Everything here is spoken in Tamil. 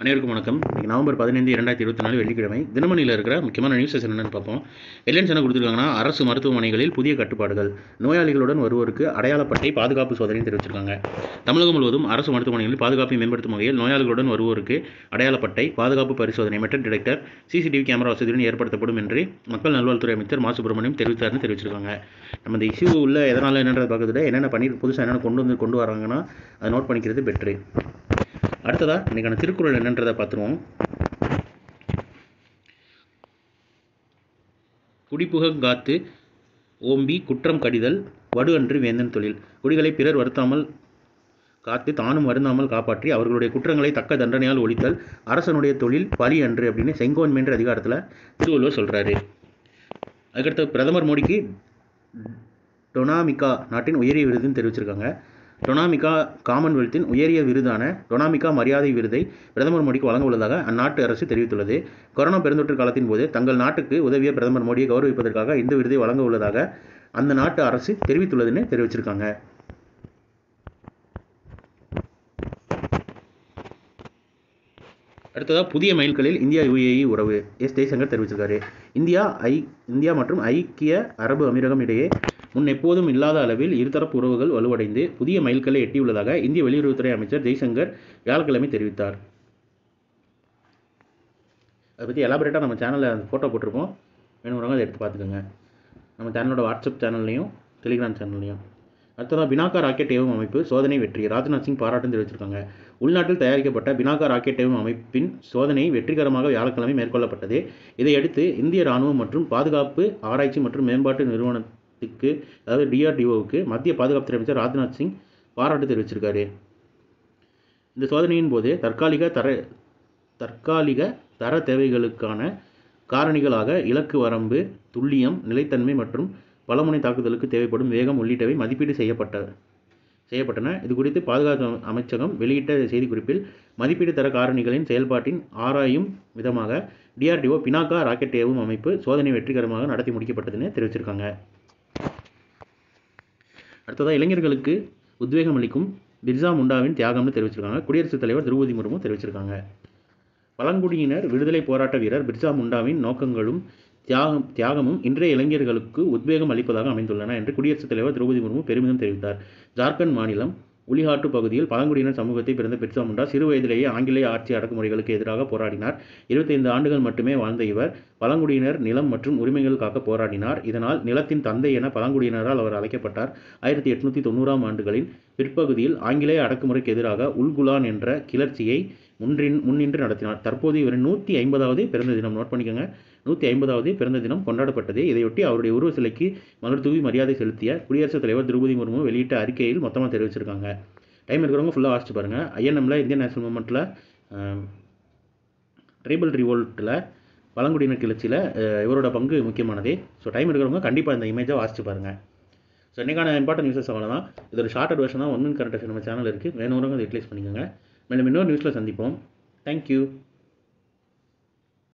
அனைவருக்கும் வணக்கம். இன்றைக்கி நவம்பர் 15, 2024 வெள்ளிக்கிழமை. தினமணியில் இருக்கிற முக்கியமான நியூஸஸ் என்னென்னு பார்ப்போம். ஹெட்லைன்ஸ் என்ன கொடுத்துருக்காங்கன்னா, அரசு மருத்துவமனைகளில் புதிய கட்டுப்பாடுகள், நோயாளிகளுடன் வருவோருக்கு அடையாளப்பட்டை பாதுகாப்பு சோதனை தெரிவிச்சிருக்காங்க. தமிழகம் முழுவதும் அரசு மருத்துவமனைகளில் பாதுகாப்பை மேம்படுத்தும் வகையில் நோயாளிகளுடன் வருவோருக்கு அடையாளப்பட்டை பாதுகாப்பு பரிசோதனை மெட்டல் டிடெக்டர் சிசிடிவி கேமரா வசதியுடன் ஏற்படுத்தப்படும் என்று மக்கள் நல்வாழ்வுத்துறை அமைச்சர் மா சுப்பிரமணியம் தெரிவிச்சிருக்காங்க. நம்ம இந்த இஷ்யூ உள்ள எதனால் என்னன்றதை பார்க்கறத என்னென்ன பண்ணி புதுசாக என்னென்ன கொண்டு வராங்கன்னா அதை நோட் பண்ணிக்கிறது பெட்ரு. அடுத்ததாக இன்றைக்கான திருக்குறள் என்னன்றதை பார்த்துருவோம். குடிப்புகாத்து ஓம்பி குற்றம் கடிதல் வடு அன்று வேந்தன் தொழில். குடிகளை பிறர் வருத்தாமல் காத்து தானும் வருந்தாமல் காப்பாற்றி அவர்களுடைய குற்றங்களை தக்க தண்டனையால் ஒழித்தல் அரசனுடைய தொழில் பலி அன்று அப்படின்னு செங்கோன்மைன்ற அதிகாரத்தில் திருவள்ளுவர் சொல்கிறாரு. அதுக்கடுத்து பிரதமர் மோடிக்கு டொனாமிகா நாட்டின் உயரிய விருதுன்னு தெரிவிச்சிருக்காங்க. டொனாமிகா காமன்வெல்த்தின் உயரிய விருதான டொனாமிகா மரியாதை விருதை பிரதமர் மோடிக்கு வழங்க உள்ளதாக அந்நாட்டு அரசு தெரிவித்துள்ளது. கொரோனா பெருந்தொற்று காலத்தின் போது தங்கள் நாட்டுக்கு உதவிய பிரதமர் மோடியை கௌரவிப்பதற்காக இந்த விருதை வழங்க உள்ளதாக அந்த நாட்டு அரசு தெரிவித்துள்ளதுன்னு தெரிவிச்சிருக்காங்க. அடுத்ததாக புதிய மைல்கல்லில் இந்தியா UAE உறவு ஜெய்சங்கர் தெரிவிச்சிருக்காரு. இந்தியா மற்றும் ஐக்கிய அரபு அமீரகம் இடையே முன் எப்போதும் இல்லாத அளவில் இருதரப்பு உறவுகள் வலுவடைந்து புதிய மைல்கல்லை எட்டியுள்ளதாக இந்திய வெளியுறவுத்துறை அமைச்சர் ஜெய்சங்கர் வியாழக்கிழமை தெரிவித்தார். அதை பற்றி எலாபரேட்டாக நம்ம சேனலில் ஃபோட்டோ போட்டிருப்போம், வேணுங்கிறவங்க அதை எடுத்து பார்த்துக்கோங்க. நம்ம சேனலோட வாட்ஸ்அப் சேனல்லையும் டெலிகிராம் சேனல்லையும். அடுத்ததாக பினாக்கா ராக்கெட் ஏவும் அமைப்பு சோதனை வெற்றி, ராஜ்நாத் சிங் பாராட்டும் தெரிவிச்சிருக்காங்க. உள்நாட்டில் தயாரிக்கப்பட்ட பினாக்கா ராக்கெட் ஏவும் அமைப்பின் சோதனை வெற்றிகரமாக வியாழக்கிழமை மேற்கொள்ளப்பட்டது. இதையடுத்து இந்திய ராணுவம் மற்றும் பாதுகாப்பு ஆராய்ச்சி மற்றும் மேம்பாட்டு நிறுவனத்துக்கு, அதாவது DRDOவுக்கு மத்திய பாதுகாப்புத்துறை அமைச்சர் ராஜ்நாத் சிங் பாராட்டு தெரிவிச்சிருக்காரு. இந்த சோதனையின் போது தற்காலிக தர தேவைகளுக்கான காரணிகளாக இலக்கு வரம்பு, துல்லியம், நிலைத்தன்மை மற்றும் பலமுனை தாக்குதலுக்கு தேவைப்படும் வேகம் உள்ளிட்டவை மதிப்பீடு செய்யப்பட்டன. இது குறித்து பாதுகாப்பு அமைச்சகம் வெளியிட்ட செய்திக்குறிப்பில், மதிப்பீடு தர காரணிகளின் செயல்பாட்டின் ஆராயும் விதமாக DRDO பினாக்கா ராக்கெட் ஏவும் அமைப்பு சோதனை வெற்றிகரமாக நடத்தி முடிக்கப்பட்டதுன்னு தெரிவிச்சிருக்காங்க. அடுத்ததாக இளைஞர்களுக்கு உத்வேகம் அளிக்கும் பிர்சா முண்டாவின் தியாகம்னு தெரிவிச்சிருக்காங்க. குடியரசுத் தலைவர் திரௌபதி முர்மு தெரிவிச்சிருக்காங்க. பழங்குடியினர் விடுதலை போராட்ட வீரர் பிர்சா முண்டாவின் நோக்கங்களும் தியாகமும் இன்றைய இளைஞர்களுக்கு உத்வேகம் அளிப்பதாக அமைந்துள்ளன என்று குடியரசுத் தலைவர் திரௌபதி முர்மு பெருமிதம் தெரிவித்தார். ஜார்க்கண்ட் மாநிலம் உலிஹாட்டு பகுதியில் பழங்குடியினர் சமூகத்தை பிறந்த பிர்சா முண்டா சிறு வயதிலேயே ஆங்கிலேய ஆட்சி அடக்குமுறைகளுக்கு எதிராக போராடினார். 25 ஆண்டுகள் மட்டுமே வாழ்ந்த இவர் பழங்குடியினர் நிலம் மற்றும் உரிமைகள் காக்க போராடினார். இதனால் நிலத்தின் தந்தை என பழங்குடியினரால் அவர் அழைக்கப்பட்டார். 1890ஆம் ஆண்டுகளின் பிற்பகுதியில் ஆங்கிலேய அடக்குமுறைக்கு எதிராக உல்குலான் என்ற கிளர்ச்சியை முன்னின்று நடத்தினார். தற்போது இவரின் 150வது பிறந்த தினம் நோட் பண்ணிக்கோங்க. 150வது பிறந்த தினம் கொண்டாடப்பட்டது. இதையொட்டி அவருடைய உருவ சிலைக்கு மலர் தூவி மரியாதை செலுத்திய குடியரசுத் தலைவர் திரௌபதி முர்மு வெளியிட்ட அறிக்கையில் மொத்தமாக தெரிவிச்சிருக்காங்க. டைம் இருக்கிறவங்க ஃபுல்லாக வாசிச்சு பாருங்கள். INMல இந்தியன் நேஷனல் மூவ்மெண்ட்டில் ட்ரைபல் ரிவோல்ட்டில் பழங்குடியினர் கிளர்ச்சியில் இவரோட பங்கு முக்கியமானது. ஸோ டைம் இருக்கிறவங்க கண்டிப்பாக இந்த இமேஜை வாசிச்சு பாருங்கள். ஸோ இன்றைக்கான இம்பார்ட்டன்ட் நியூஸஸ் அவ்வளோதான். இது ஒரு ஷார்ட்டட் வெர்ஷன் தான். 1 மினிட் கரண்ட் நம்ம சேனல் இருக்குது, வேணுங்கிறவங்க அதை யூட்டிலைஸ் பண்ணிக்கோங்க. மேலும் இன்னொரு நியூஸில் சந்திப்போம். தேங்க்யூ.